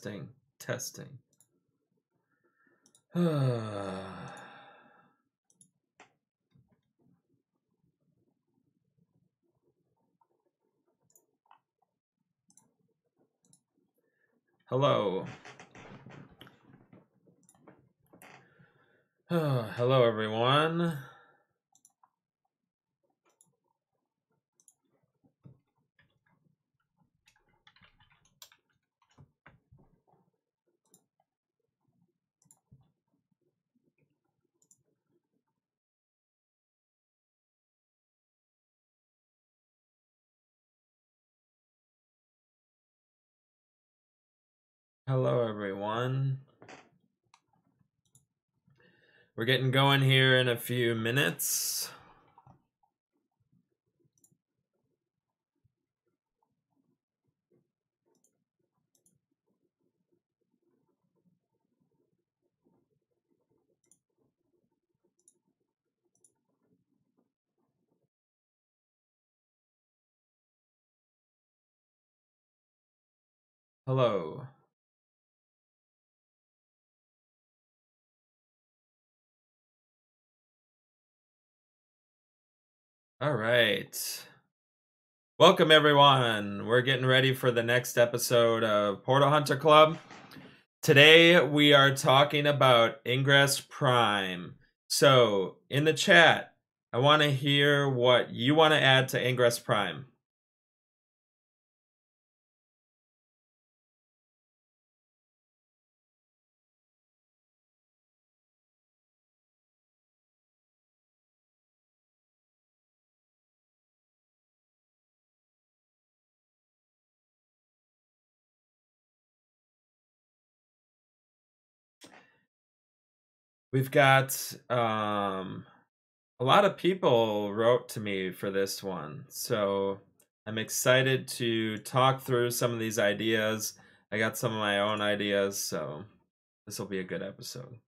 Testing. Hello. Hello, everyone. Hello, everyone. We're getting going here in a few minutes. Hello. All right. Welcome, everyone. We're getting ready for the next episode of Portal Hunter Club. Today, we are talking about Ingress Prime. So, in the chat, I want to hear what you want to add to Ingress Prime. We've got a lot of people wrote to me for this one, so I'm excited to talk through some of these ideas. I got some of my own ideas, so this will be a good episode.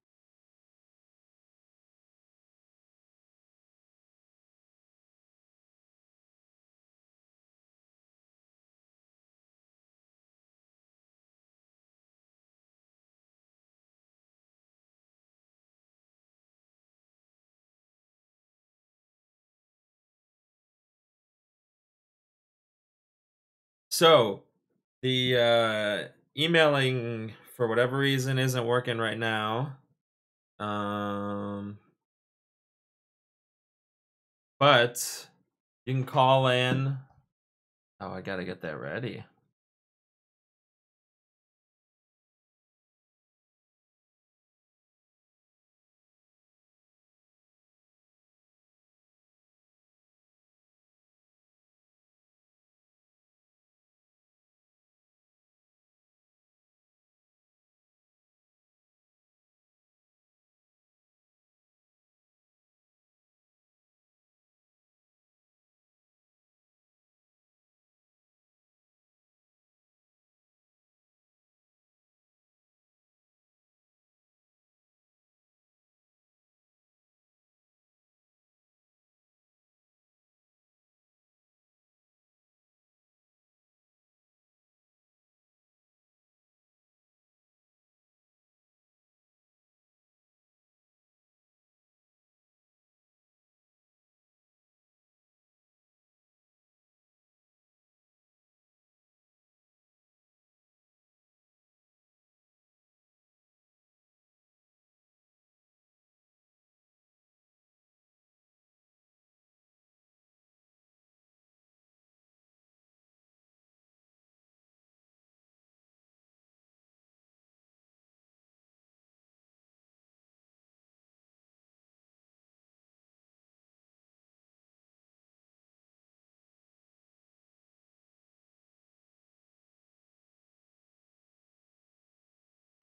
So, the emailing, for whatever reason, isn't working right now. But you can call in. Oh, I gotta get that ready.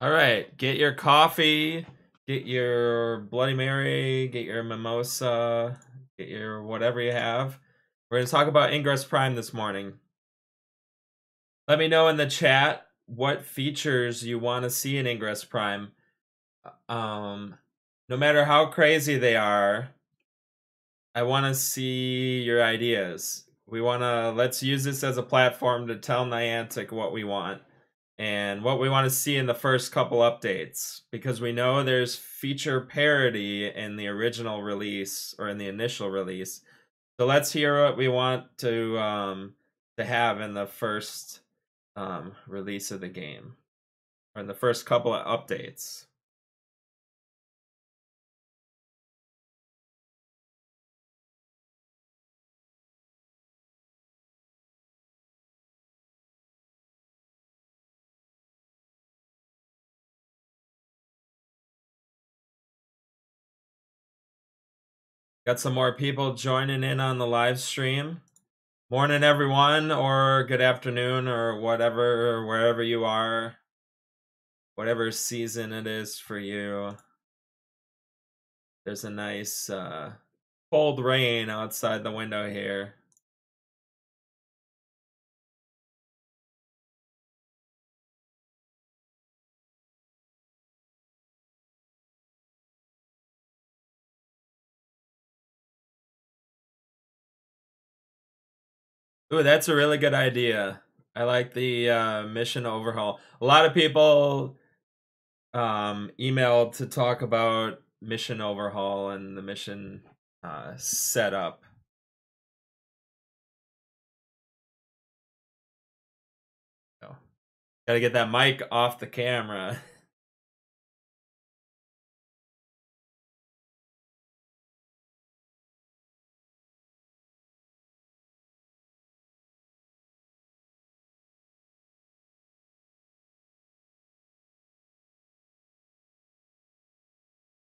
All right, get your coffee, get your Bloody Mary, get your mimosa, get your whatever you have. We're going to talk about Ingress Prime this morning. Let me know in the chat what features you want to see in Ingress Prime. No matter how crazy they are, I want to see your ideas. Let's use this as a platform to tell Niantic what we want. and what we want to see in the first couple updates, because we know there's feature parity in the original release or in the initial release. So let's hear what we want to have in the first release of the game, or in the first couple of updates. Got some more people joining in on the live stream. Morning, everyone, or good afternoon, or whatever, or wherever you are, whatever season it is for you. There's a nice cold rain outside the window here. Ooh, that's a really good idea. I like the mission overhaul. A lot of people emailed to talk about mission overhaul and the mission setup. So, gotta get that mic off the camera.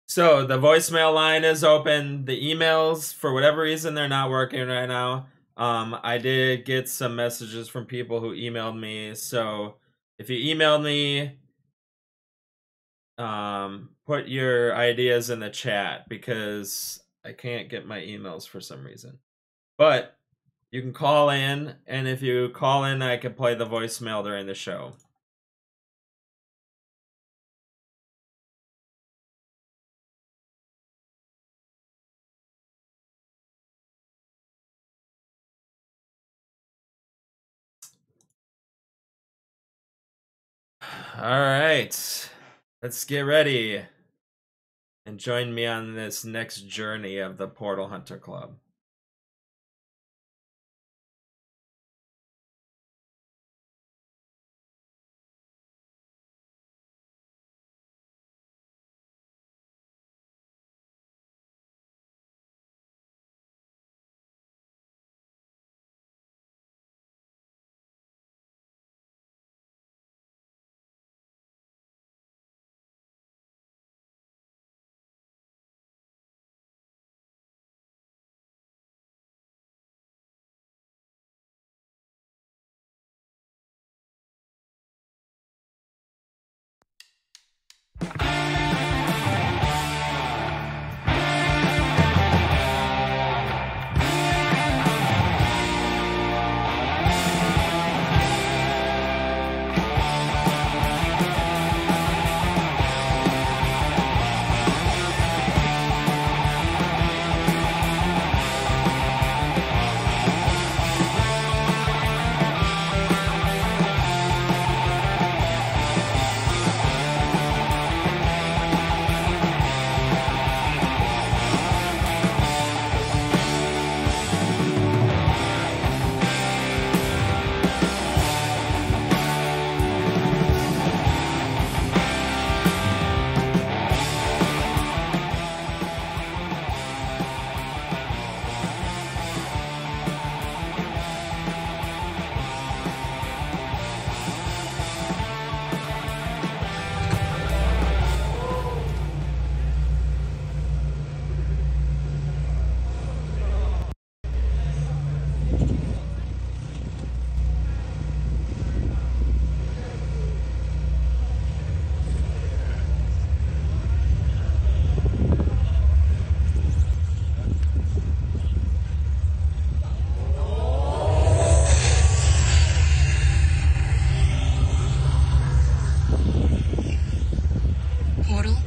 So the voicemail line is open. The emails, for whatever reason, they're not working right now. I did get some messages from people who emailed me. So if you emailed me, put your ideas in the chat, because I can't get my emails for some reason. But you can call in, and if you call in, I can play the voicemail during the show. All right, let's get ready and join me on this next journey of the Portal Hunter Club.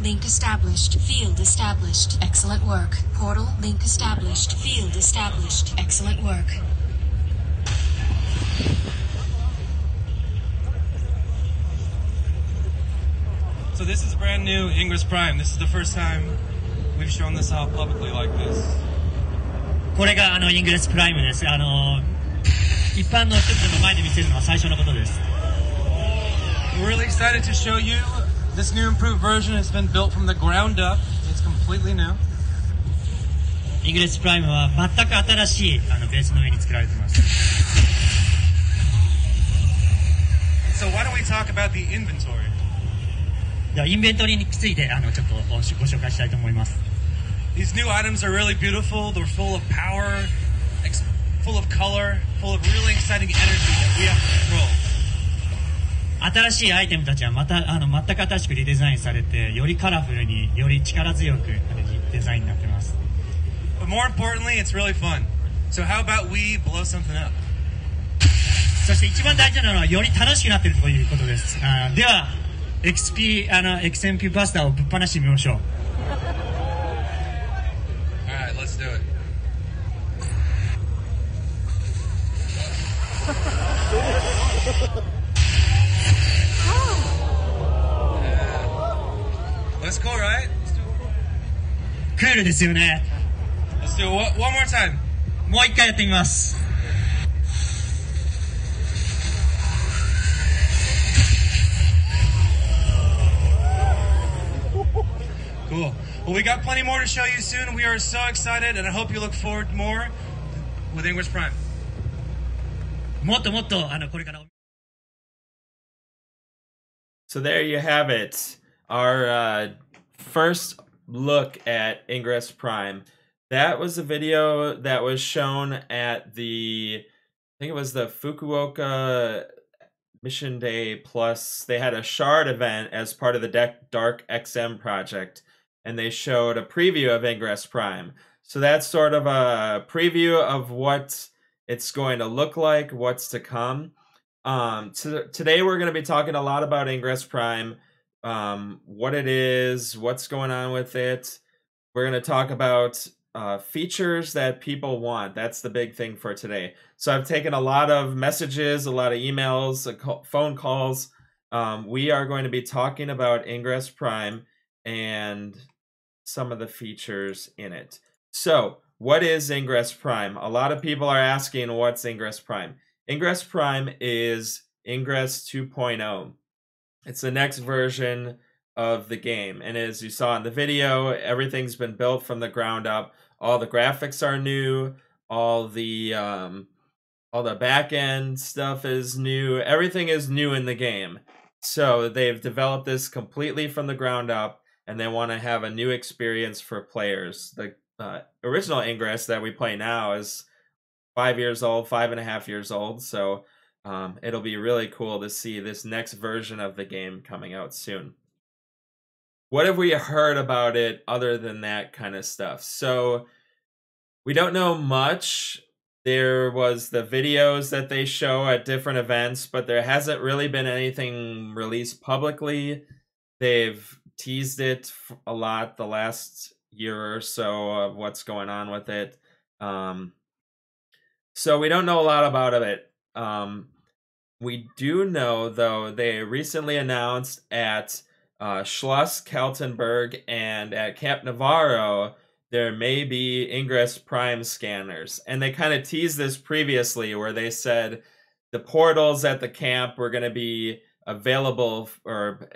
Link established. Field established. Excellent work. Portal link established. Field established. Excellent work. So this is brand new Ingress Prime. This is the first time we've shown this off publicly like this. これがイングレスプライムです。一般の人々の前で見せるのは最初のことです。We're really excited to show you this new improved version. Has been built from the ground up. It's completely new. イングレスプライムは全く新しいベースの上に作られています。So why don't we talk about the inventory? ではインベントリーについてちょっとご紹介したいと思います。These new items are really beautiful. They're full of power, full of color, full of really exciting energy that we have to control. 新しいアイテムたちはまた全く新しくリデザインされて、よりカラフルにより力強くデザインになっています。But more importantly, it's really fun. So how about we blow something up? そして一番大事なのはより楽しくなっているということです。では XMP バスターをぶっ放してみましょう。Alright, let's do it. Let's go, right? クールですよね。Let's do it one more time. もう一回やってみます。Cool. Well, we got plenty more to show you soon. We are so excited, and I hope you look forward to more with Ingress Prime. もっともっとこれから。So there you have it. Our first look at Ingress Prime. That was a video that was shown at I think it was the Fukuoka Mission Day Plus. They had a Shard event as part of the Dark XM project, and they showed a preview of Ingress Prime. So that's sort of a preview of what it's going to look like, what's to come. Today we're going to be talking a lot about Ingress Prime, what it is, what's going on with it. We're going to talk about features that people want. That's the big thing for today. So I've taken a lot of messages, a lot of emails, phone calls. We are going to be talking about Ingress Prime and some of the features in it. So what is Ingress Prime? A lot of people are asking, what's Ingress Prime? Ingress Prime is Ingress 2.0. It's the next version of the game. And as you saw in the video, everything's been built from the ground up. All the graphics are new. All the back end stuff is new. Everything is new in the game. So they've developed this completely from the ground up, and they want to have a new experience for players. The original Ingress that we play now is 5 years old, 5.5 years old. So it'll be really cool to see this next version of the game coming out soon. What have we heard about it other than that kind of stuff? So we don't know much. There was the videos that they show at different events, but there hasn't really been anything released publicly. They've teased it a lot the last year or so of what's going on with it. So we don't know a lot about it. We do know, though, they recently announced at Schloss Kaltenberg and at Camp Navarro there may be Ingress Prime scanners. And they kind of teased this previously where they said the portals at the camp were going to be available, or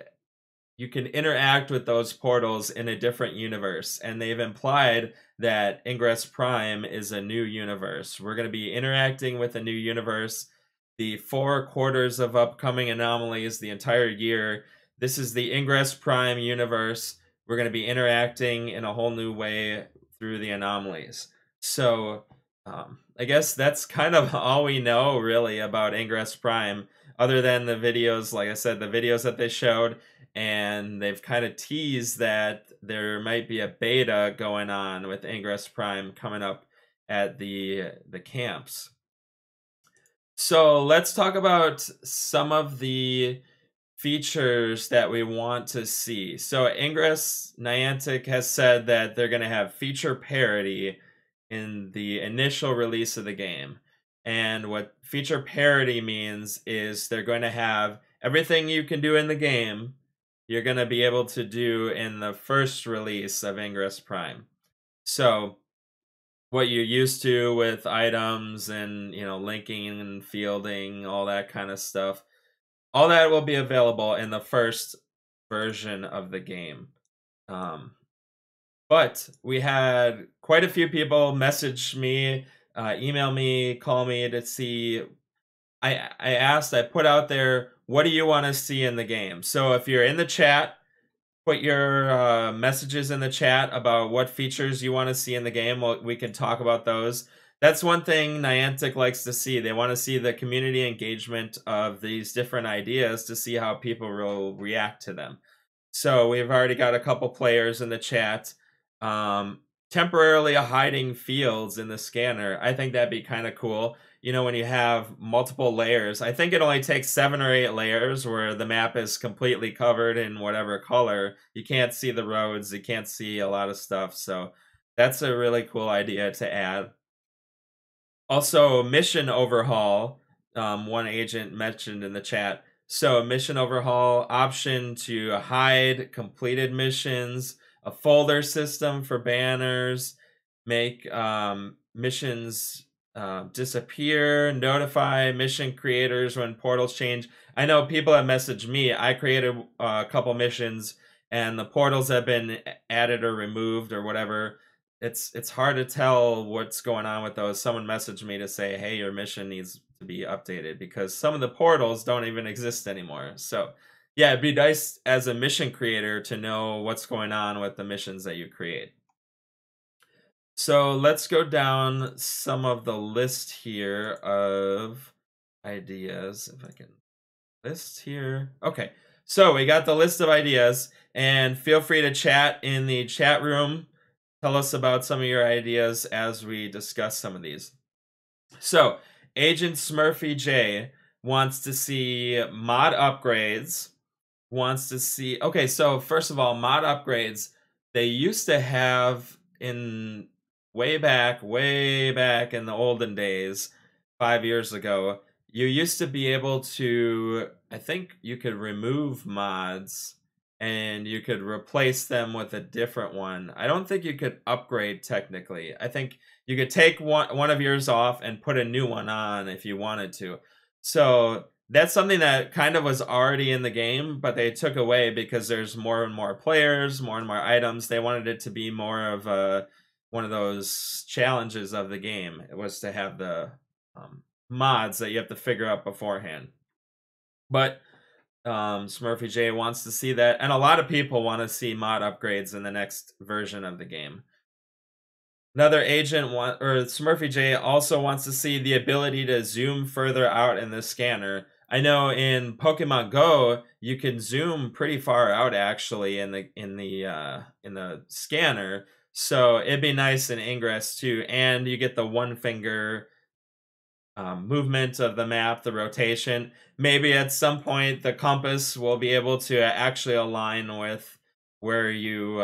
you can interact with those portals in a different universe. And they've implied that Ingress Prime is a new universe. We're going to be interacting with a new universe. The 4 quarters of upcoming anomalies, the entire year. This is the Ingress Prime universe. We're going to be interacting in a whole new way through the anomalies. So I guess that's kind of all we know really about Ingress Prime, other than the videos, like I said, the videos that they showed, and they've kind of teased that there might be a beta going on with Ingress Prime coming up at the camps. So let's talk about some of the features that we want to see. So Ingress Niantic has said that they're going to have feature parity in the initial release of the game. And what feature parity means is they're going to have everything you can do in the game you're going to be able to do in the first release of Ingress Prime. So what you're used to with items and, you know, linking and fielding, all that kind of stuff, all that will be available in the first version of the game. But we had quite a few people message me, email me, call me to see. I put out there, what do you want to see in the game? So if you're in the chat, put your messages in the chat about what features you want to see in the game. We can talk about those. That's one thing Niantic likes to see. They want to see the community engagement of these different ideas to see how people will react to them. So we've already got a couple players in the chat. Temporarily hiding fields in the scanner. I think that'd be kind of cool. You know, when you have multiple layers, I think it only takes 7 or 8 layers where the map is completely covered in whatever color. You can't see the roads, you can't see a lot of stuff. So that's a really cool idea to add. Also, mission overhaul. One agent mentioned in the chat. So mission overhaul, option to hide completed missions, a folder system for banners, make missions disappear, notify mission creators when portals change. I know people have messaged me. I created a couple missions and the portals have been added or removed or whatever. It's hard to tell what's going on with those. Someone messaged me to say, hey, your mission needs to be updated because some of the portals don't even exist anymore. So yeah, it'd be nice as a mission creator to know what's going on with the missions that you create. So let's go down some of the list here of ideas. If I can list here. Okay, so we got the list of ideas, and feel free to chat in the chat room. Tell us about some of your ideas as we discuss some of these. So Agent Smurfy J wants to see mod upgrades. Wants to see. Okay, so first of all, mod upgrades. They used to have in way back in the olden days, 5 years ago, you used to be able to, I think you could remove mods and you could replace them with a different one. I don't think you could upgrade technically. I think you could take one of yours off and put a new one on if you wanted to. So that's something that kind of was already in the game, but they took away because there's more and more players, more and more items. They wanted it to be more of one of those challenges of the game. It was to have the mods that you have to figure out beforehand. But Smurfy J wants to see that, and a lot of people want to see mod upgrades in the next version of the game. Another agent Smurfy J also wants to see the ability to zoom further out in the scanner. I know in Pokemon Go you can zoom pretty far out actually in the scanner. So it'd be nice in Ingress too, and you get the one finger movement of the map, the rotation. Maybe at some point the compass will be able to actually align with where you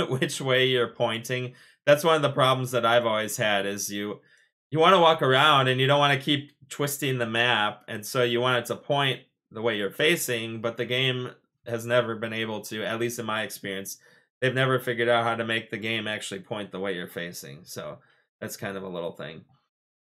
which way you're pointing. That's one of the problems that I've always had is you want to walk around and you don't want to keep twisting the map, and so you want it to point the way you're facing, but the game has never been able to, at least in my experience, they've never figured out how to make the game actually point the way you're facing. So that's kind of a little thing.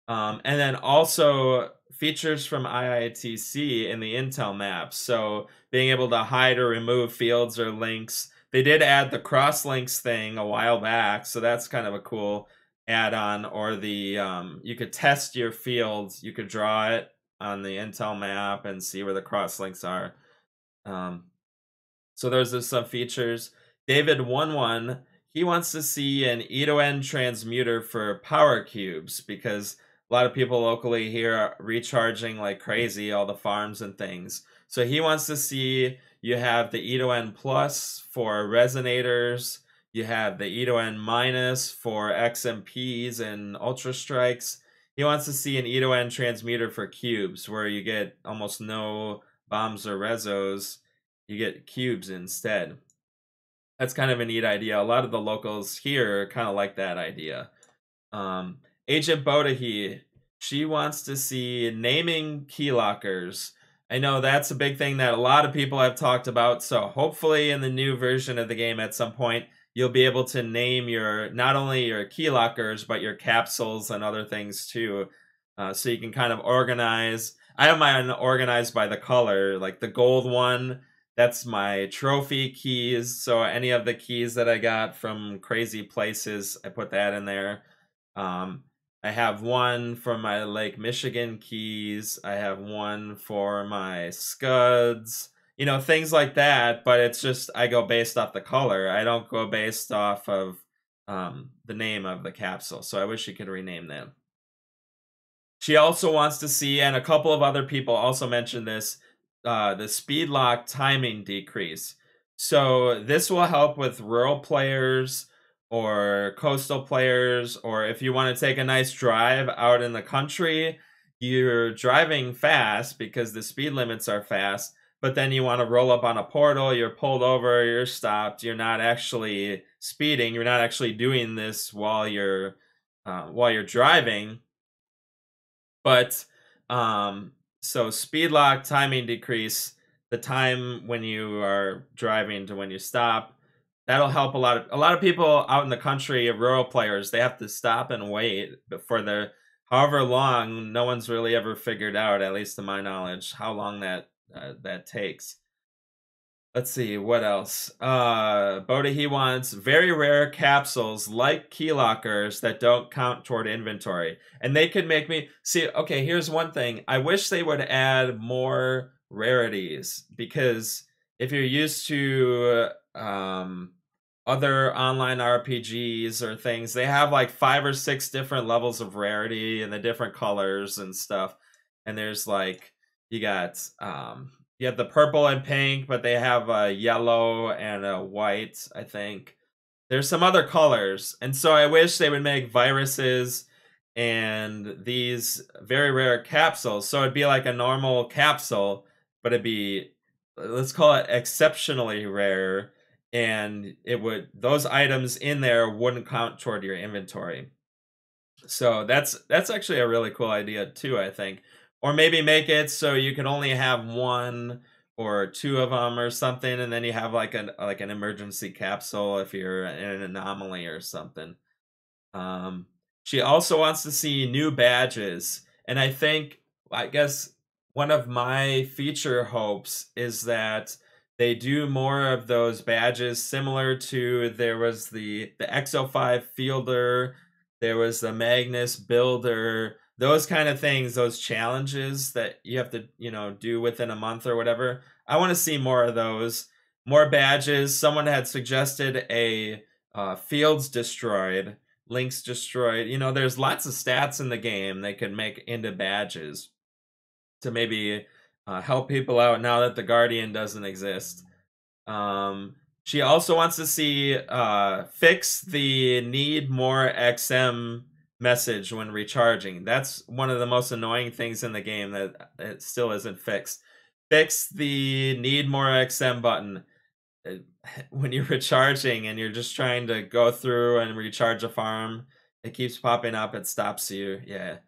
And then also features from IITC in the Intel maps. So being able to hide or remove fields or links. They did add the cross links thing a while back, so that's kind of a cool add-on. Or the you could test your fields. You could draw it on the Intel map and see where the cross links are. So those some features. David11, he wants to see an E-to-N transmuter for power cubes because a lot of people locally here are recharging like crazy, all the farms and things. So he wants to see you have the E-to-N plus for resonators. You have the E-to-N minus for XMPs and Ultra Strikes. He wants to see an E-to-N transmuter for cubes where you get almost no bombs or rezos. You get cubes instead. That's kind of a neat idea. A lot of the locals here kind of like that idea. Agent Bodahi, she wants to see naming key lockers. I know that's a big thing that a lot of people have talked about. So hopefully in the new version of the game at some point, you'll be able to name your not only your key lockers, but your capsules and other things too. So you can kind of organize. I have mine organized by the color, like the gold one. That's my trophy keys. So any of the keys that I got from crazy places, I put that in there. Um, I have one for my Lake Michigan keys. I have one for my scuds. You know, things like that. But it's just I go based off the color. I don't go based off of the name of the capsule. So I wish you could rename them. She also wants to see, and a couple of other people also mentioned this, the speed lock timing decrease. So this will help with rural players or coastal players, or if you want to take a nice drive out in the country, you're driving fast because the speed limits are fast, but then you want to roll up on a portal, you're pulled over, you're stopped, you're not actually speeding, you're not actually doing this while you're driving. But so speed lock timing decrease, the time when you are driving to when you stop, that'll help a lot of people out in the country, rural players, they have to stop and wait for their however long. No one's really ever figured out, at least to my knowledge, how long that takes. Let's see, what else? Boda, he wants very rare capsules like key lockers that don't count toward inventory. And they could make me see, okay, here's one thing. I wish they would add more rarities, because if you're used to other online RPGs or things, they have like 5 or 6 different levels of rarity and the different colors and stuff. And there's like you got you have the purple and pink, but they have a yellow and a white, I think. There's some other colors. And so I wish they would make viruses and these very rare capsules. So it'd be like a normal capsule, but it'd be, let's call it exceptionally rare. And those items in there wouldn't count toward your inventory. So that's actually a really cool idea too, I think. Or maybe make it so you can only have 1 or 2 of them or something, and then you have like an emergency capsule if you're in an anomaly or something. She also wants to see new badges, and I guess one of my future hopes is that they do more of those badges similar to, there was the XO5 Fielder, there was the Magnus Builder, those kind of things, those challenges that you have to, do within a month or whatever. I want to see more of those, more badges. Someone had suggested a fields destroyed, links destroyed. There's lots of stats in the game they could make into badges to maybe help people out now that the Guardian doesn't exist. She also wants to see fix the need more XM message when recharging. That's one of the most annoying things in the game that it still isn't fixed. Fix the need more XM button. When you're recharging and you're just trying to go through and recharge a farm, it keeps popping up, it stops you. Yeah.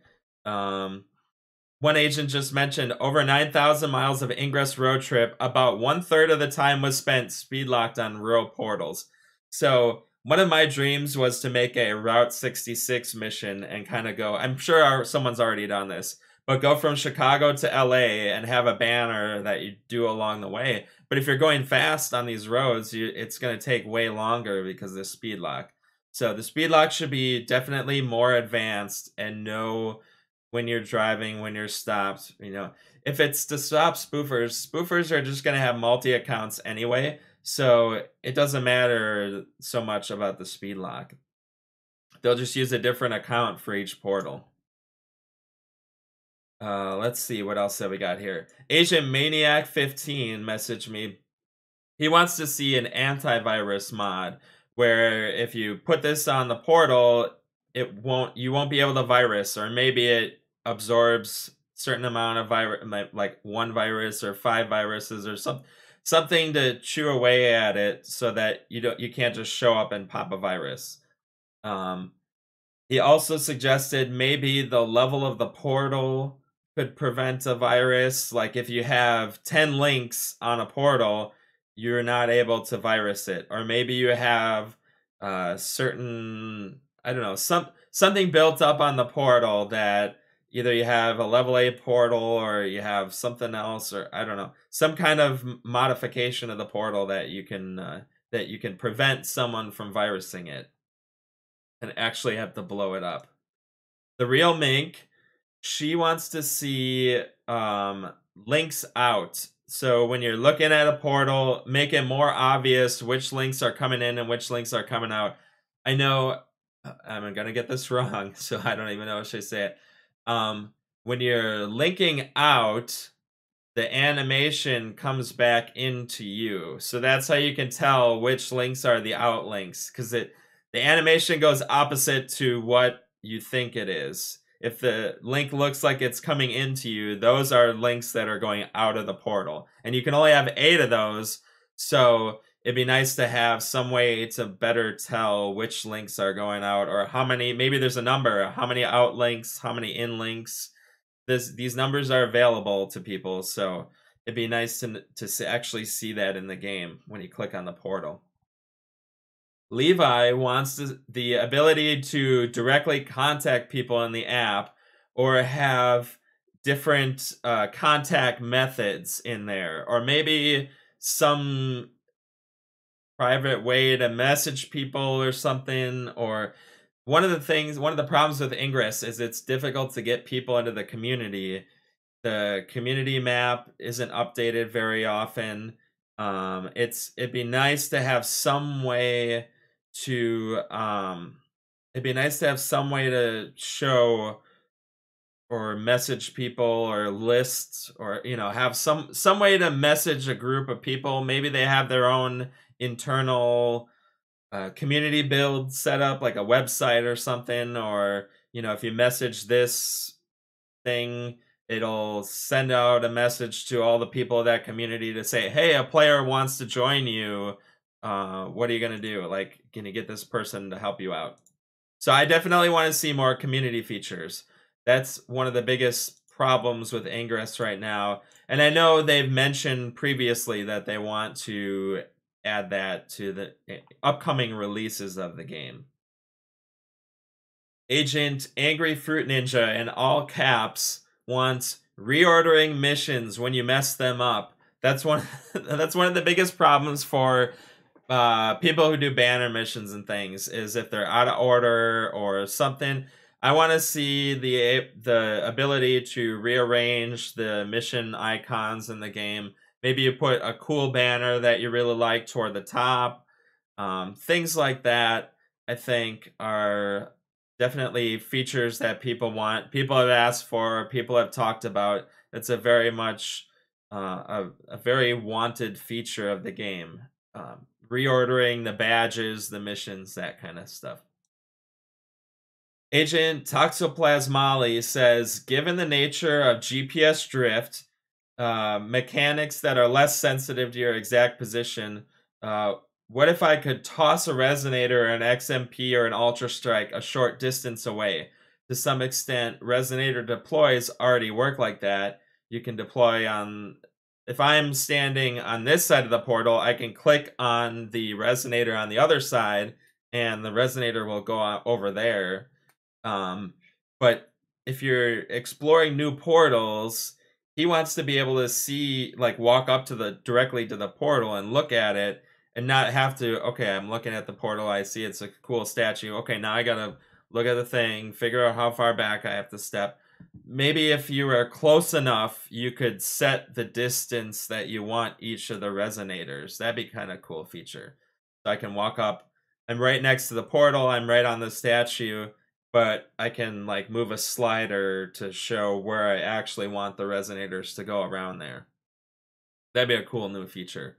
One agent just mentioned over 9,000 miles of Ingress road trip, about 1/3 of the time was spent speed locked on rural portals. So one of my dreams was to make a Route 66 mission and kind of go, I'm sure someone's already done this, but go from Chicago to LA and have a banner that you do along the way. But if you're going fast on these roads, it's going to take way longer because of the speed lock. So the speed lock should be definitely more advanced and know when you're driving, when you're stopped. If it's to stop spoofers are just going to have multi-accounts anyway. So it doesn't matter so much about the speed lock. They'll just use a different account for each portal. Let's see, what else have we got here? Agent Maniac 15 messaged me. He wants to see an antivirus mod where if you put this on the portal, you won't be able to virus, or maybe it absorbs certain amount of virus, like 1 virus or 5 viruses or something to chew away at it so that you can't just show up and pop a virus. He also suggested maybe the level of the portal could prevent a virus. Like if you have 10 links on a portal, you're not able to virus it. Or maybe you have certain, I don't know, something built up on the portal that either you have a level 8 portal or you have something else, or I don't know, some kind of modification of the portal that you can prevent someone from virusing it and actually have to blow it up. The real Mink, she wants to see links out. So when you're looking at a portal, make it more obvious which links are coming in and which links are coming out. I know I'm gonna get this wrong, so I don't even know how I should say it. When you're linking out, the animation comes back into you. So that's how you can tell which links are the out links, because the animation goes opposite to what you think it is. If the link looks like it's coming into you, those are links that are going out of the portal. And you can only have 8 of those, so it'd be nice to have some way to better tell which links are going out, or how many, maybe there's a number, how many out links, how many in links. These numbers are available to people, so it'd be nice to actually see that in the game when you click on the portal. Levi wants the ability to directly contact people in the app, or have different contact methods in there, or maybe some private way to message people or something. Or one of the problems with Ingress is it's difficult to get people into the community. The community map isn't updated very often. It'd be nice to have some way to show or message people, or lists, or have some way to message a group of people. Maybe they have their own internal community build set up, like a website or something. Or if you message this thing, it'll send out a message to all the people of that community to say, hey, a player wants to join you. What are you going to do? Like, can you get this person to help you out? So I definitely want to see more community features. That's one of the biggest problems with Ingress right now. And I know they've mentioned previously that they want to add that to the upcoming releases of the game. Agent Angry Fruit Ninja, in all caps, wants reordering missions when you mess them up. That's one of the biggest problems for people who do banner missions and things, is if they're out of order or something. I want to see the ability to rearrange the mission icons in the game. Maybe you put a cool banner that you really like toward the top. Things like that, I think, are definitely features that people want. People have asked for, people have talked about. It's a very much a very wanted feature of the game. Reordering the badges, the missions, that kind of stuff. Agent Toxoplasmali says, given the nature of GPS drift, mechanics that are less sensitive to your exact position, what if I could toss a resonator or an XMP or an Ultra Strike a short distance away? To some extent, resonator deploys already work like that. You can deploy on... If I'm standing on this side of the portal, I can click on the resonator on the other side, and the resonator will go over there. But if you're exploring new portals, he wants to be able to see, like, walk up to directly to the portal and look at it, and not have to, okay, I'm looking at the portal, I see it's a cool statue. Okay, now I gotta look at the thing, figure out how far back I have to step. Maybe if you were close enough, you could set the distance that you want each of the resonators. That'd be kind of cool feature. So I can walk up, I'm right next to the portal, I'm right on the statue, but I can like move a slider to show where I actually want the resonators to go around there. That'd be a cool new feature.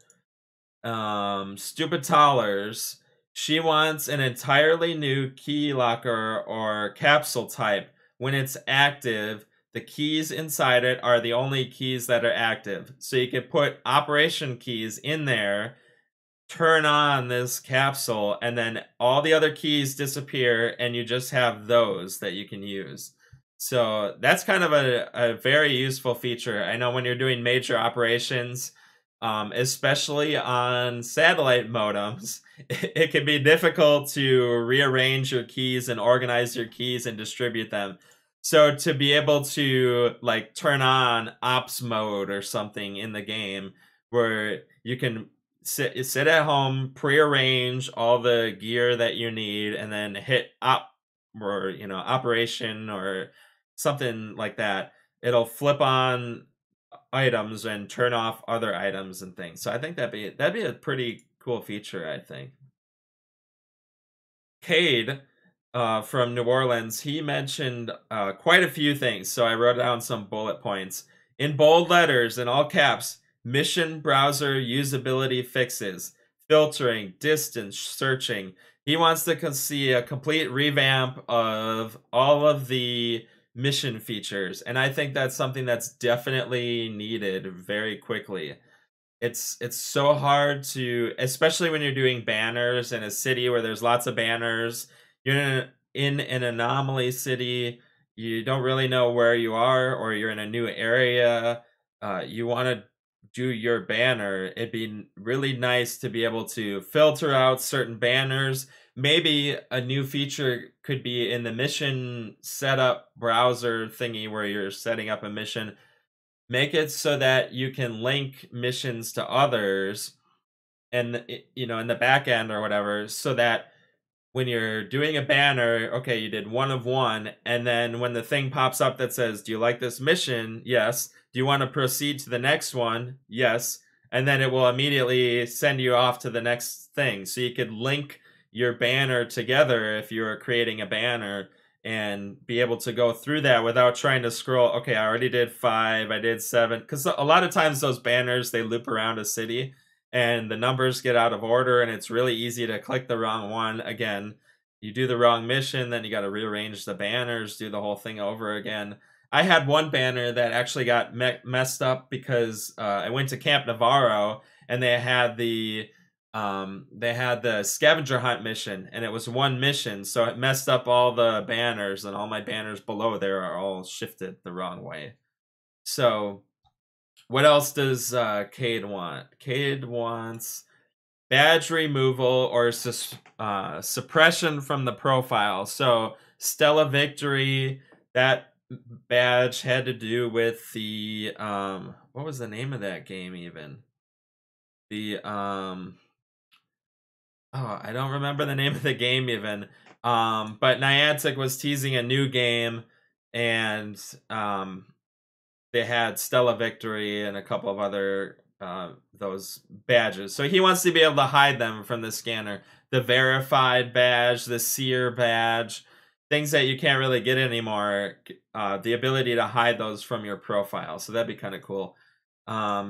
Stupid Tollers, she wants an entirely new key locker or capsule type. When it's active, the keys inside it are the only keys that are active. So you could put operation keys in there, turn on this capsule, and then all the other keys disappear, and you just have those that you can use. So that's kind of a very useful feature. I know when you're doing major operations, especially on satellite modems, it can be difficult to rearrange your keys and organize your keys and distribute them. So to be able to like turn on ops mode or something in the game where you can sit at home, prearrange all the gear that you need, and then hit op or operation or something like that, it'll flip on items and turn off other items and things. So I think that'd be a pretty cool feature, I think. Cade from New Orleans, he mentioned quite a few things. So I wrote down some bullet points. In bold letters, in all caps, mission browser usability fixes, filtering, distance searching. He wants to see a complete revamp of all of the mission features. And I think that's something that's definitely needed very quickly. It's so hard to, especially when you're doing banners in a city where there's lots of banners. You're in an anomaly city. You don't really know where you are, or you're in a new area. You want to do your banner. It'd be really nice to be able to filter out certain banners. Maybe a new feature could be in the mission setup browser thingy where you're setting up a mission. Make it so that you can link missions to others and in the back end or whatever, so that when you're doing a banner, okay, you did one of one, and then when the thing pops up that says, do you like this mission? Yes. Do you want to proceed to the next one? Yes. And then it will immediately send you off to the next thing. So you could link your banner together if you were creating a banner and be able to go through that without trying to scroll. Okay, I already did 5, I did 7. Because a lot of times those banners, they loop around a city and the numbers get out of order and it's really easy to click the wrong one. Again, you do the wrong mission, then you got to rearrange the banners, do the whole thing over again. I had one banner that actually got messed up because I went to Camp Navarro and they had the scavenger hunt mission, and it was one mission, so it messed up all the banners, and all my banners below there are all shifted the wrong way. So what else does Cade want? Cade wants badge removal or suppression from the profile. So Stella Victory, that badge had to do with the what was the name of that game even? The Oh, I don't remember the name of the game even. But Niantic was teasing a new game, and they had Stella Victory and a couple of other those badges. So he wants to be able to hide them from the scanner. The verified badge, the seer badge, things that you can't really get anymore. The ability to hide those from your profile. So that'd be kind of cool.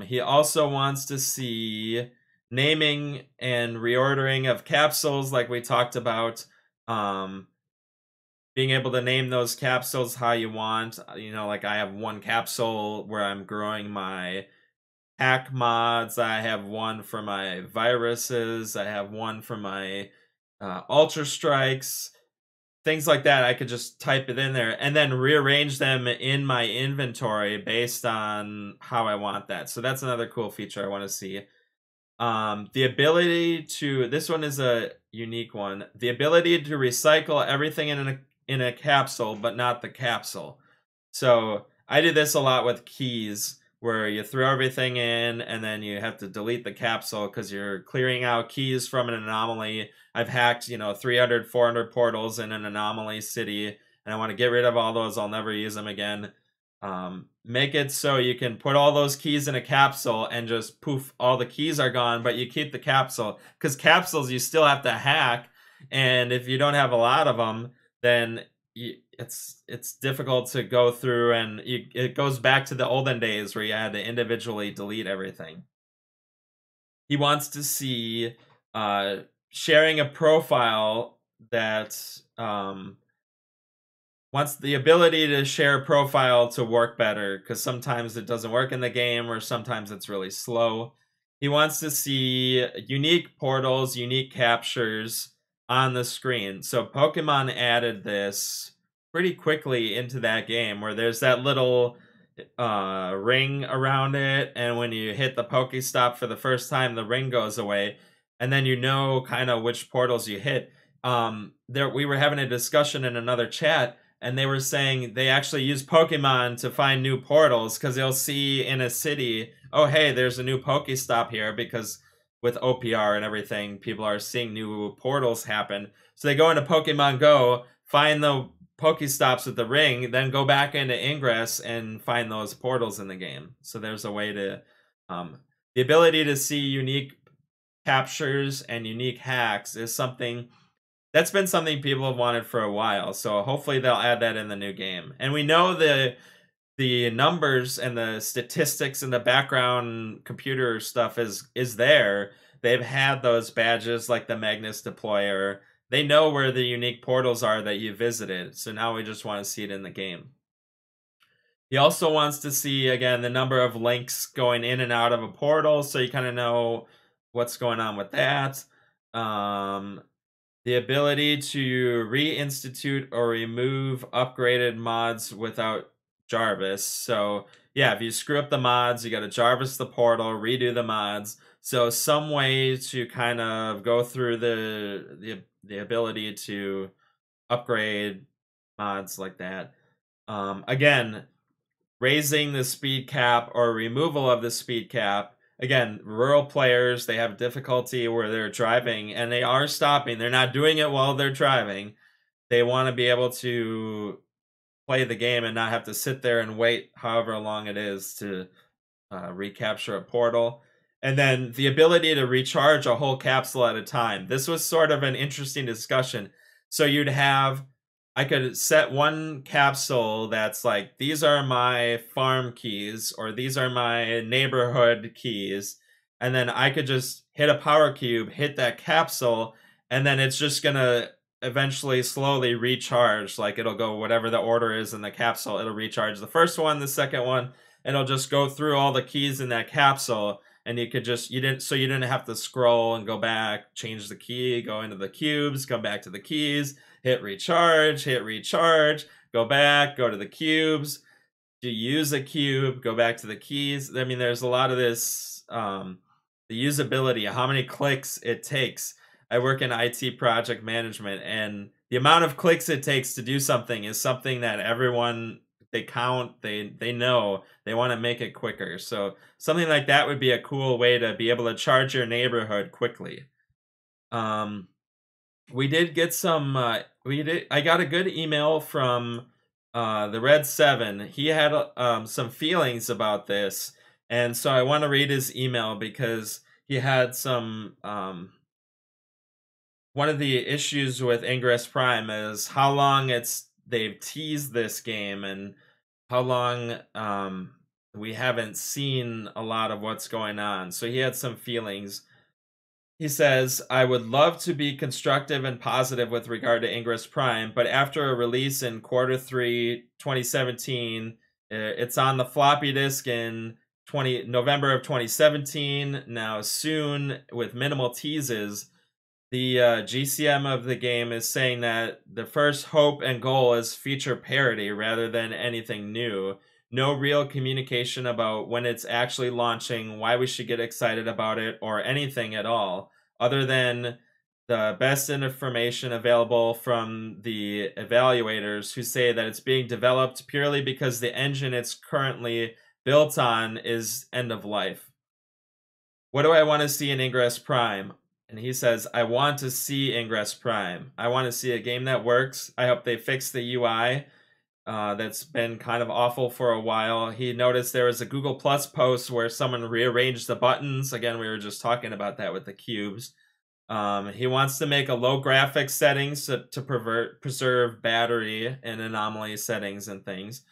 He also wants to see naming and reordering of capsules, like we talked about. Being able to name those capsules how you want. Like I have one capsule where I'm growing my hack mods. I have one for my viruses. I have one for my ultra strikes. Things like that. I could just type it in there and then rearrange them in my inventory based on how I want that. So that's another cool feature I want to see. The ability to, this one is a unique one, the ability to recycle everything in a capsule, but not the capsule. So I do this a lot with keys, where you throw everything in and then you have to delete the capsule because you're clearing out keys from an anomaly. I've hacked 300 400 portals in an anomaly city, and I want to get rid of all those. I'll never use them again. Make it so you can put all those keys in a capsule and just poof, all the keys are gone, but you keep the capsule, because capsules you still have to hack, and if you don't have a lot of them, then it's difficult to go through, and it goes back to the olden days where you had to individually delete everything. He wants to see sharing a profile that wants the ability to share a profile to work better, because sometimes it doesn't work in the game, or sometimes it's really slow. He wants to see unique portals, unique captures on the screen. So Pokemon added this pretty quickly into that game, where there's that little ring around it, and when you hit the Pokestop for the first time, the ring goes away, and then you know kind of which portals you hit. There we were having a discussion in another chat, and they were saying they actually use Pokemon to find new portals because they'll see in a city, oh hey, there's a new Pokestop here, because with OPR and everything, people are seeing new portals happen. So they go into Pokemon Go, find the Pokestops with the ring, then go back into Ingress and find those portals in the game. So there's a way to, the ability to see unique captures and unique hacks is something that's been something people have wanted for a while. So hopefully they'll add that in the new game. And we know the numbers and the statistics and the background computer stuff is there. They've had those badges like the Magnus Deployer. They know where the unique portals are that you visited. So now we just want to see it in the game. He also wants to see, again, the number of links going in and out of a portal, so you kind of know what's going on with that. The ability to reinstitute or remove upgraded mods without Jarvis. So yeah, if you screw up the mods, you got to Jarvis the portal, redo the mods. So some way to kind of go through the ability to upgrade mods like that. Again, raising the speed cap or removal of the speed cap. Again, rural players, they have difficulty where they're driving and they are stopping. They're not doing it while they're driving. They want to be able to play the game and not have to sit there and wait however long it is to recapture a portal. And then the ability to recharge a whole capsule at a time. This was sort of an interesting discussion. So you'd have, I could set one capsule that's like, these are my farm keys, or these are my neighborhood keys. And then I could just hit a power cube, hit that capsule, and then it's just going to eventually slowly recharge. Like it'll go whatever the order is in the capsule. It'll recharge the first one, the second one, and it'll just go through all the keys in that capsule. And you could just, you didn't have to scroll and go back, change the key, go into the cubes, come back to the keys, hit recharge, go back, go to the cubes, to use a cube, go back to the keys. I mean, there's a lot of this, the usability, how many clicks it takes. I work in IT project management, and the amount of clicks it takes to do something is something that everyone, they count, they know, they want to make it quicker. So something like that would be a cool way to be able to charge your neighborhood quickly. We did get some, I got a good email from the Red 7. He had some feelings about this, and so I want to read his email because he had some, one of the issues with Ingress Prime is how long they've teased this game and how long we haven't seen a lot of what's going on. So he had some feelings. He says, I would love to be constructive and positive with regard to Ingress Prime, but after a release in Q3 2017, it's on the floppy disk in November of 2017. Now soon, with minimal teases, the GCM of the game is saying that the first hope and goal is feature parity rather than anything new. No real communication about when it's actually launching, why we should get excited about it, or anything at all, other than the best information available from the evaluators who say that it's being developed purely because the engine it's currently built on is end of life. What do I want to see in Ingress Prime? And he says, I want to see Ingress Prime. I want to see a game that works. I hope they fix the UI. That's been kind of awful for a while. He noticed there was a Google Plus post where someone rearranged the buttons. Again, we were just talking about that with the cubes. He wants to make a low graphics settings to preserve battery and anomaly settings and things.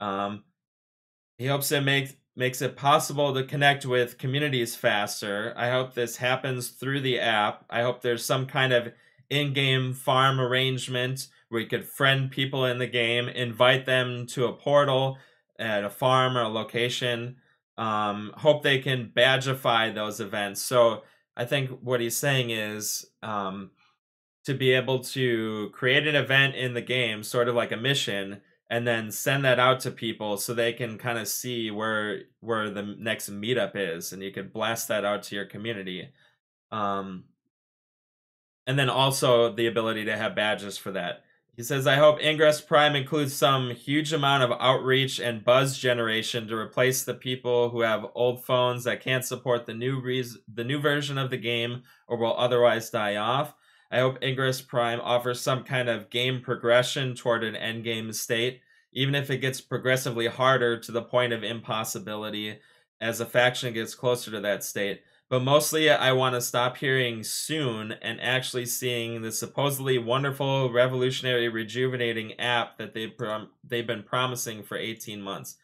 He hopes it makes it possible to connect with communities faster. I hope this happens through the app. I hope there's some kind of in-game farm arrangement where you could friend people in the game, invite them to a portal at a farm or a location. Hope they can badgeify those events. So I think what he's saying is to be able to create an event in the game, sort of like a mission, and then send that out to people so they can kind of see where the next meetup is, and you could blast that out to your community. And then also the ability to have badges for that. He says, I hope Ingress Prime includes some huge amount of outreach and buzz generation to replace the people who have old phones that can't support the new version of the game or will otherwise die off. I hope Ingress Prime offers some kind of game progression toward an endgame state, even if it gets progressively harder to the point of impossibility as a faction gets closer to that state. But mostly, I want to stop hearing soon and actually seeing the supposedly wonderful, revolutionary, rejuvenating app that they've been promising for 18 months.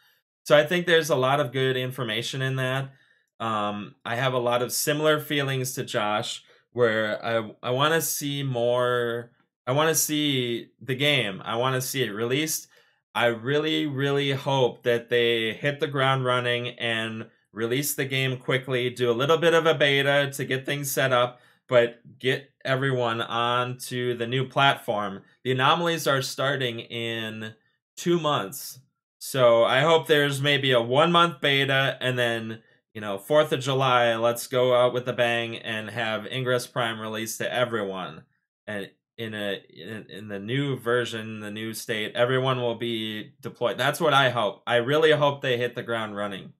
So I think there's a lot of good information in that. I have a lot of similar feelings to Josh, where I want to see more. I want to see the game. I want to see it released. I really, really hope that they hit the ground running and release the game quickly, do a little bit of a beta to get things set up, but get everyone onto the new platform. The anomalies are starting in 2 months. So I hope there's maybe a 1-month beta, and then, 4th of July, let's go out with a bang and have Ingress Prime released to everyone. And in the new version, the new state, everyone will be deployed. That's what I hope. I really hope they hit the ground running.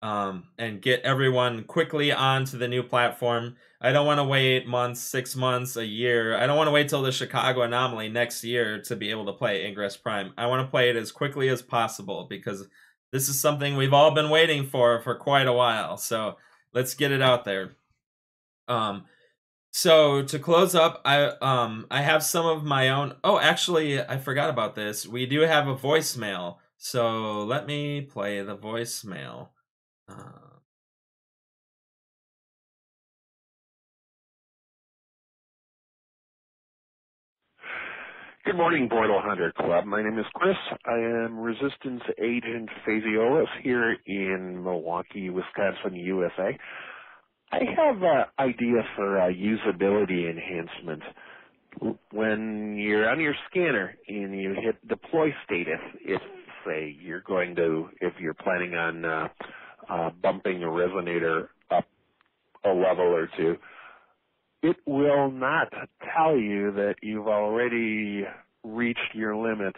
And get everyone quickly onto the new platform. I don't want to wait months, 6 months, a year. I don't want to wait till the Chicago Anomaly next year to be able to play Ingress Prime. I want to play it as quickly as possible because this is something we've all been waiting for quite a while. So let's get it out there. So to close up, I have some of my own. Oh, actually, I forgot about this. We do have a voicemail. So let me play the voicemail. Good morning, Portal Hunter Club. My name is Chris. I am Resistance Agent Phaseolus here in Milwaukee, Wisconsin, USA. I have an idea for a usability enhancement. When you're on your scanner and you hit deploy state, if say if you're planning on bumping a resonator up a level or two, it will not tell you that you've already reached your limit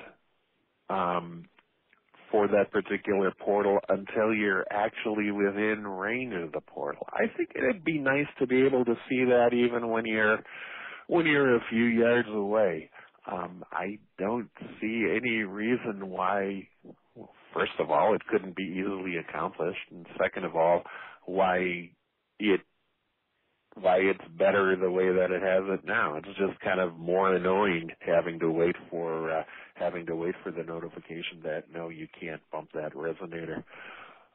for that particular portal until you're actually within range of the portal. I think it'd be nice to be able to see that even when you're a few yards away. I don't see any reason why. Well, first of all, it couldn't be easily accomplished, and second of all, why it's better the way that it has it now. It's just kind of more annoying having to wait for the notification that no, you can't bump that resonator.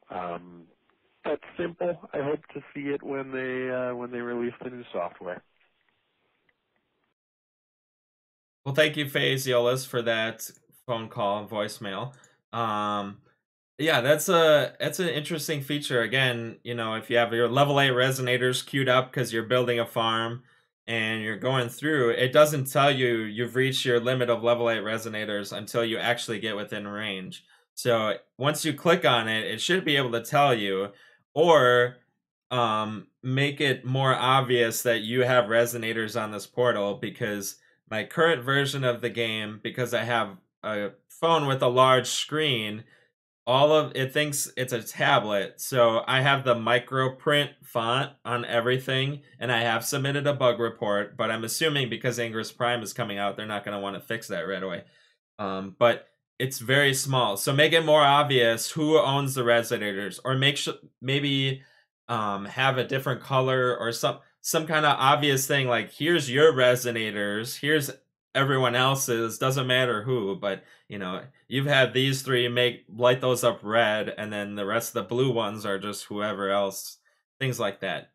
That's simple. I hope to see it when they release the new software. Well, thank you, Phaseolus, for that phone call and voicemail. Yeah, that's an interesting feature. Again, if you have your level 8 resonators queued up because you're building a farm and you're going through, it doesn't tell you you've reached your limit of level 8 resonators until you actually get within range. So once you click on it, it should be able to tell you, or make it more obvious that you have resonators on this portal, because my current version of the game, because I have a phone with a large screen, all of it thinks it's a tablet. So I have the micro print font on everything, and I have submitted a bug report, but I'm assuming because Ingress Prime is coming out, they're not going to want to fix that right away. But it's very small. So make it more obvious who owns the resonators, or maybe have a different color or some kind of obvious thing, like here's your resonators, here's everyone else's, doesn't matter who, but you've had these 3, light those up red, and then the rest of the blue ones are just whoever else, things like that.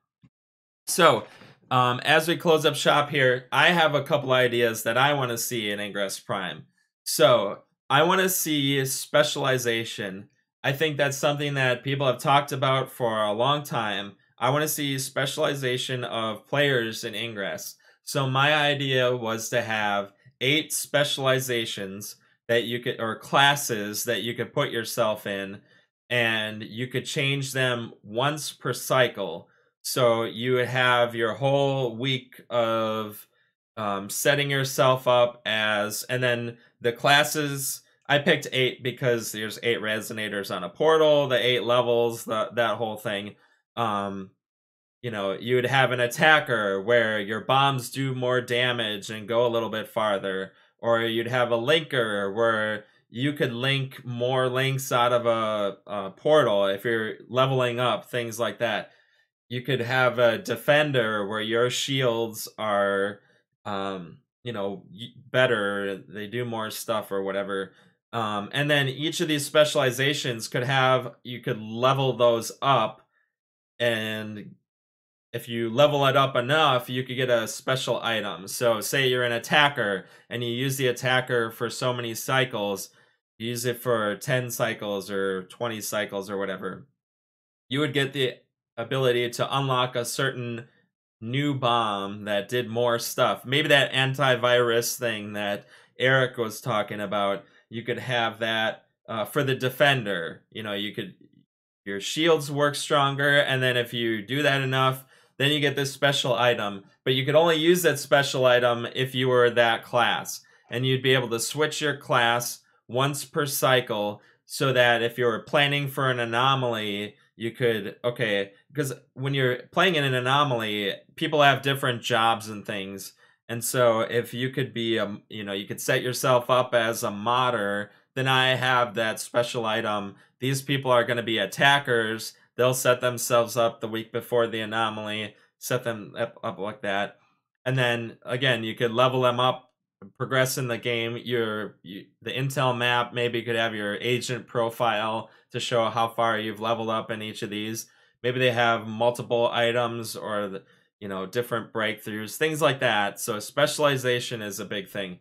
So as we close up shop here, I have a couple ideas that I want to see in Ingress Prime. So I want to see specialization. I think that's something that people have talked about for a long time. I want to see specialization of players in Ingress. So my idea was to have 8 specializations that you could, or classes that you could put yourself in, and you could change them once per cycle. So you would have your whole week of setting yourself up as, and then the classes. I picked 8 because there's 8 resonators on a portal, the 8 levels, that whole thing. Um, you would have an attacker where your bombs do more damage and go a little bit farther, or you'd have a linker where you could link more links out of a portal if you're leveling up, things like that. You could have a defender where your shields are, better, they do more stuff or whatever. And then each of these specializations you could level those up, and if you level it up enough, you could get a special item. So say you're an attacker and you use the attacker for so many cycles, you use it for 10 cycles or 20 cycles or whatever, you would get the ability to unlock a certain new bomb that did more stuff. Maybe that antivirus thing that Eric was talking about, you could have that for the defender. Your shields work stronger, and then if you do that enough, then you get this special item. But you could only use that special item if you were that class. And you'd be able to switch your class once per cycle, so that if you're planning for an anomaly, you could, because when you're playing in an anomaly, people have different jobs and things. And so if you could be, you could set yourself up as a modder, then I have that special item. These people are going to be attackers. They'll set themselves up the week before the anomaly, set them up like that. And then, again, you could level them up, progress in the game. The intel map maybe could have your agent profile to show how far you've leveled up in each of these. Maybe they have multiple items or, different breakthroughs, things like that. So specialization is a big thing.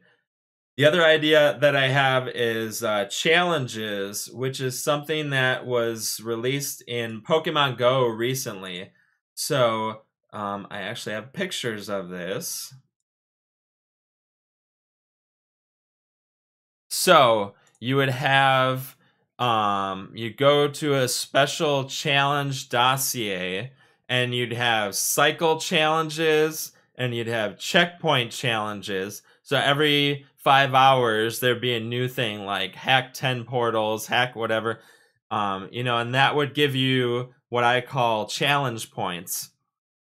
The other idea that I have is challenges, which is something that was released in Pokemon Go recently. So I actually have pictures of this. So you would have, you go to a special challenge dossier, and you'd have cycle challenges, and you'd have checkpoint challenges. So every 5 hours, there'd be a new thing, like hack 10 portals, hack whatever, and that would give you what I call challenge points.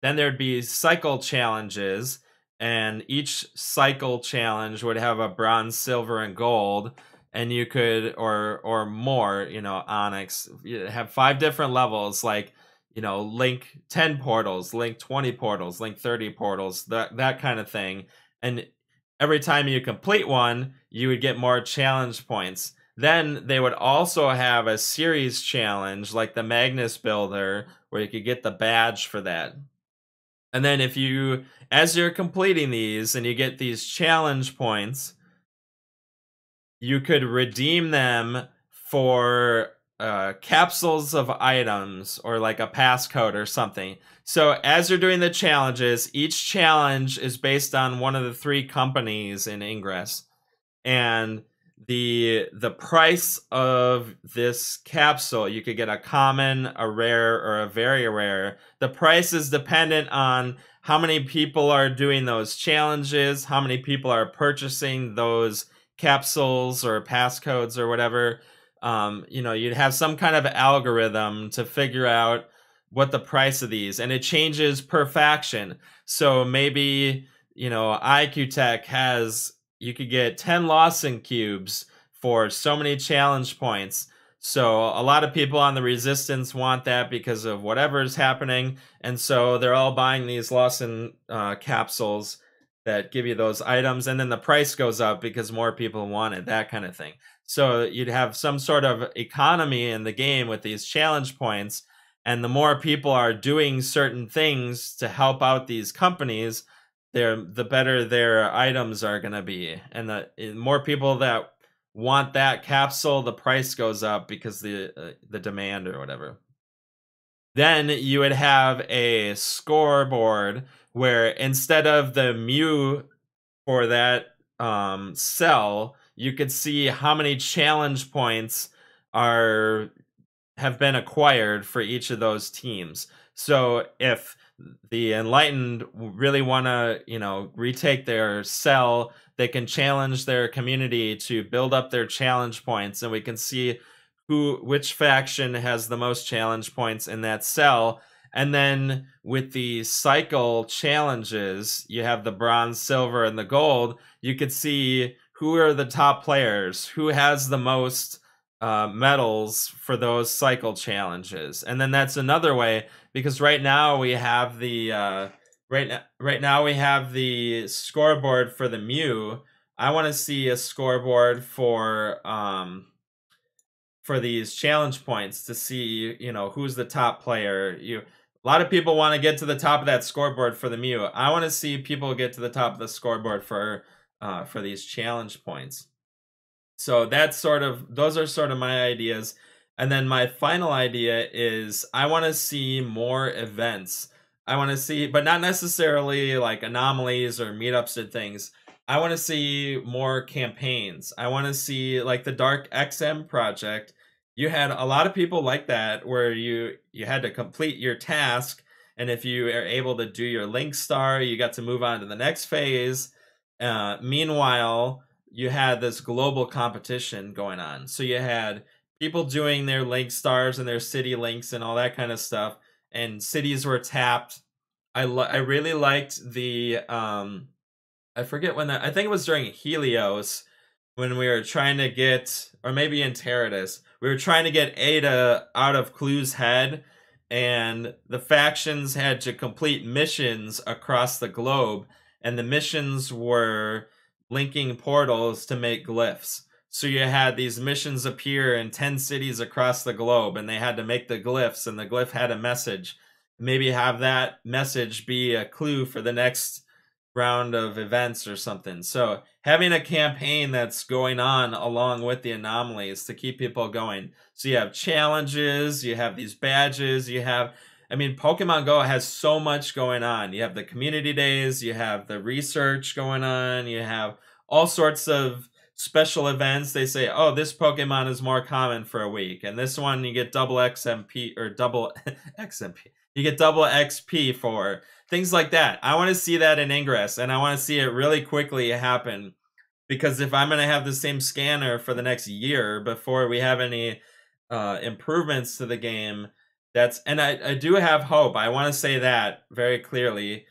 Then there'd be cycle challenges, and each cycle challenge would have a bronze, silver, and gold, and you could, or more, onyx. You have 5 different levels, like, link 10 portals, link 20 portals, link 30 portals, that kind of thing. And every time you complete one, you would get more challenge points. Then they would also have a series challenge, like the Magnus Builder, where you could get the badge for that. And then as you're completing these and you get these challenge points, you could redeem them for capsules of items, or like a passcode or something. So as you're doing the challenges, each challenge is based on one of the 3 companies in Ingress. And the price of this capsule, you could get a common, a rare, or a very rare. The price is dependent on how many people are doing those challenges, how many people are purchasing those capsules or passcodes or whatever. You'd have some kind of algorithm to figure out what the price of these, and it changes per faction. So maybe, IQ Tech you could get 10 Lawson cubes for so many challenge points. So a lot of people on the Resistance want that because of whatever's happening, and so they're all buying these Lawson capsules that give you those items, and then the price goes up because more people want it, that kind of thing. So you'd have some sort of economy in the game with these challenge points, and the more people are doing certain things to help out these companies, the better their items are going to be. And the more people that want that capsule, the price goes up because the demand or whatever. then you would have a scoreboard where instead of the mu for that cell, you could see how many challenge points have been acquired for each of those teams. So if the Enlightened really want to, retake their cell, they can challenge their community to build up their challenge points, and we can see which faction has the most challenge points in that cell. And then with the cycle challenges, you have the bronze, silver, and the gold. You could see who are the top players, who has the most medals for those cycle challenges. And then that's another way, because right now we have the right now we have the scoreboard for the mu. I want to see a scoreboard for these challenge points to see, who's the top player. A lot of people want to get to the top of that scoreboard for the mu. I want to see people get to the top of the scoreboard for these challenge points. So those are sort of my ideas. And then my final idea is I want to see more events. I want to see, but not necessarily like anomalies or meetups and things. I want to see more campaigns. I want to see like the Dark XM project. You had a lot of people like that where you had to complete your task, and if you are able to do your link star, you got to move on to the next phase. Meanwhile, you had this global competition going on. So you had people doing their link stars and their city links and all that kind of stuff, and cities were tapped. I really liked the I forget when I think it was during Helios, when we were trying to get, or maybe in Teradus, we were trying to get Ada out of Clue's head, and the factions had to complete missions across the globe, and the missions were linking portals to make glyphs. So you had these missions appear in 10 cities across the globe, and they had to make the glyphs, and the glyph had a message. Maybe have that message be a clue for the next round of events or something. So having a campaign that's going on along with the anomalies to keep people going. So you have challenges, you have these badges, Pokemon Go has so much going on. You have the community days, you have the research going on, you have all sorts of special events. They say, oh, this Pokemon is more common for a week, and this one you get double XMP or double XMP. You get double XP for things like that. I want to see that in Ingress, and I want to see it really quickly happen, because if I'm going to have the same scanner for the next year before we have any improvements to the game, I do have hope. I want to say that very clearly.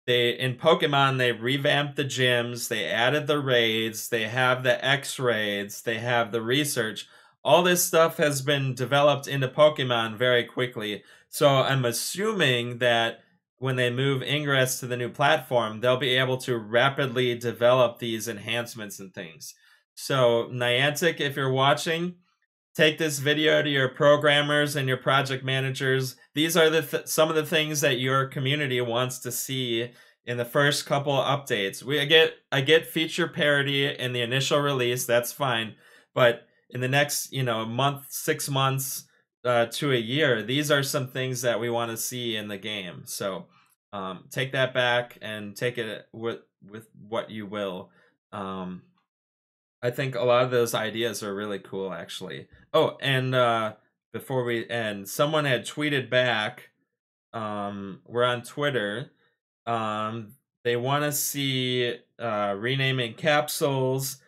In Pokemon, they revamped the gyms, they added the raids, they have the X raids, they have the research. All this stuff has been developed into Pokemon very quickly. So I'm assuming that when they move Ingress to the new platform, they'll be able to rapidly develop these enhancements and things. So Niantic, if you're watching, take this video to your programmers and your project managers. These are some of the things that your community wants to see in the first couple of updates. I get feature parity in the initial release, that's fine, but in the next month, 6 months to a year, these are some things that we want to see in the game. So take that back and take it with what you will. I think a lot of those ideas are really cool, actually. Oh, and before we end, someone had tweeted back. We're on Twitter. They want to see renaming capsules.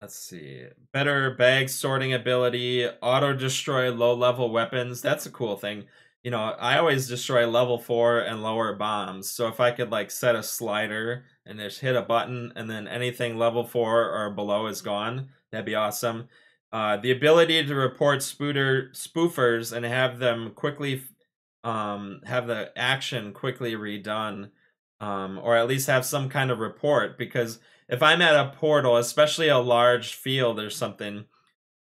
Let's see. Better bag sorting ability, auto destroy low level weapons. That's a cool thing. I always destroy level 4 and lower bombs. So if I could like set a slider and just hit a button and then anything level 4 or below is gone, that'd be awesome. The ability to report spoofers and have them quickly have the action quickly redone, or at least have some kind of report, because if I'm at a portal, especially a large field or something,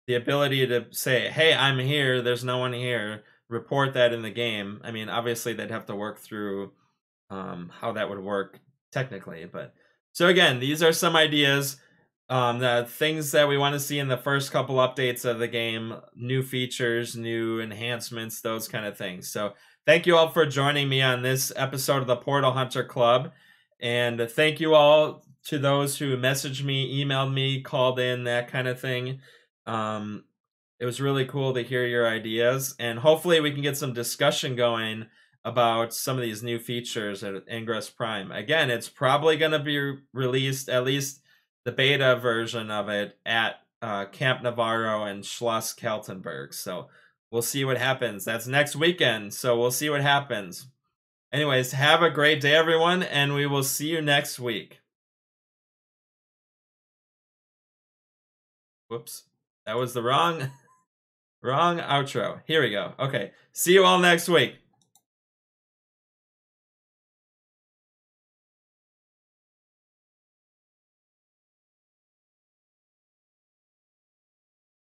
the ability to say, hey, I'm here, there's no one here, report that in the game. Obviously they'd have to work through how that would work technically, but so again, these are some ideas. The things that we want to see in the first couple updates of the game, new features, new enhancements, those kind of things. So thank you all for joining me on this episode of the Portal Hunter Club. And thank you all to those who messaged me, emailed me, called in, that kind of thing. It was really cool to hear your ideas. And hopefully we can get some discussion going about some of these new features at Ingress Prime. Again, it's probably going to be released, at least the beta version of it, at Camp Navarro and Schloss Kaltenberg. So we'll see what happens. That's next weekend, so we'll see what happens. Anyways, have a great day, everyone, and we will see you next week. Whoops, that was the wrong outro. Here we go. Okay, see you all next week.